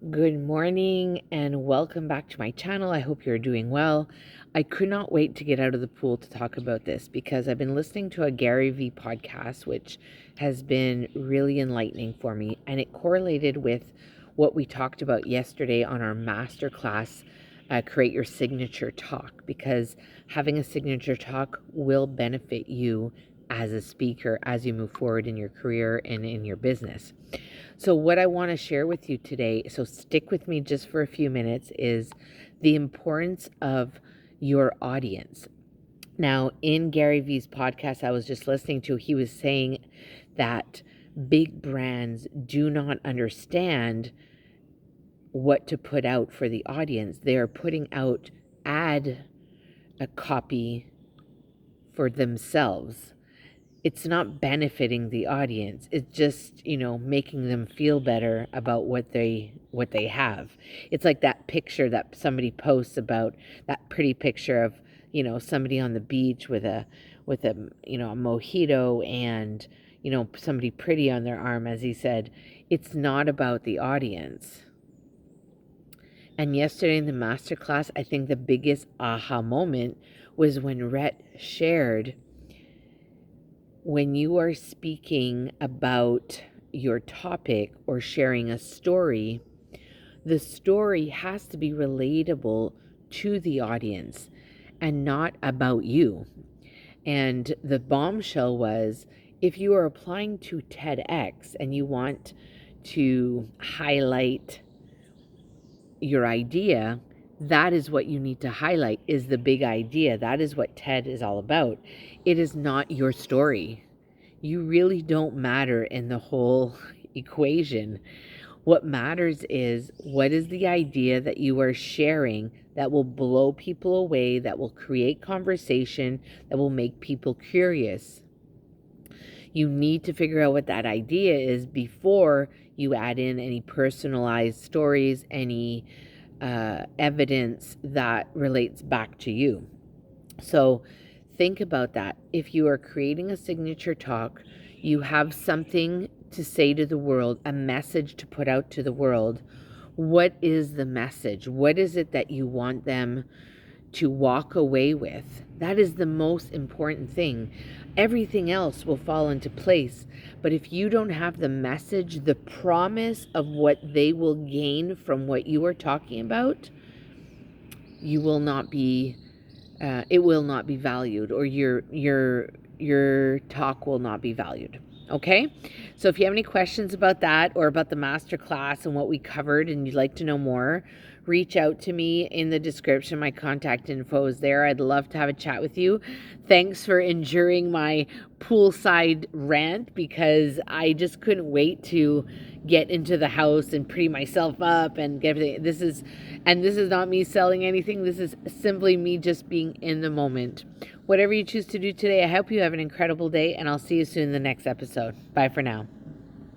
Good morning and welcome back to my channel. I hope you're doing well. I could not wait to get out of the pool to talk about this because I've been listening to a Gary Vee podcast, which has been really enlightening for me. And it correlated with what we talked about yesterday on our masterclass, Create Your Signature Talk, because having a signature talk will benefit you as a speaker as you move forward in your career and in your business. So, what I want to share with you today, so stick with me just for a few minutes, is the importance of your audience. Now, in Gary Vee's podcast, I was just listening to, he was saying that big brands do not understand what to put out for the audience. They are putting out a copy for themselves. It's not benefiting the audience. It's just, making them feel better about what they have. It's like that picture that somebody posts about, that pretty picture of, somebody on the beach with a a mojito and, somebody pretty on their arm. As he said, it's not about the audience. And yesterday in the masterclass, I think the biggest aha moment was when Rhett shared, when you are speaking about your topic or sharing a story, the story has to be relatable to the audience and not about you. And the bombshell was, if you are applying to TEDx and you want to highlight your idea, that is what you need to highlight, is the big idea. That is what TED is all about. It is not your story. You really don't matter in the whole equation. What matters is, what is the idea that you are sharing that will blow people away, that will create conversation, that will make people curious. You need to figure out what that idea is before you add in any personalized stories, any evidence that relates back to you. So think about that. If you are creating a signature talk, you have something to say to the world, a message to put out to the world. What is the message? What is it that you want them to walk away with? That is the most important thing. Everything else will fall into place. But if you don't have the message, the promise of what they will gain from what you are talking about, you will not be it will not be valued, or your talk will not be valued. Okay? So if you have any questions about that or about the master class and what we covered and you'd like to know more, reach out to me in the description. My contact info is there. I'd love to have a chat with you. Thanks for enduring my poolside rant, because I just couldn't wait to get into the house and pretty myself up and get everything. This is not me selling anything. This is simply me just being in the moment. Whatever you choose to do today, I hope you have an incredible day, and I'll see you soon in the next episode. Bye for now.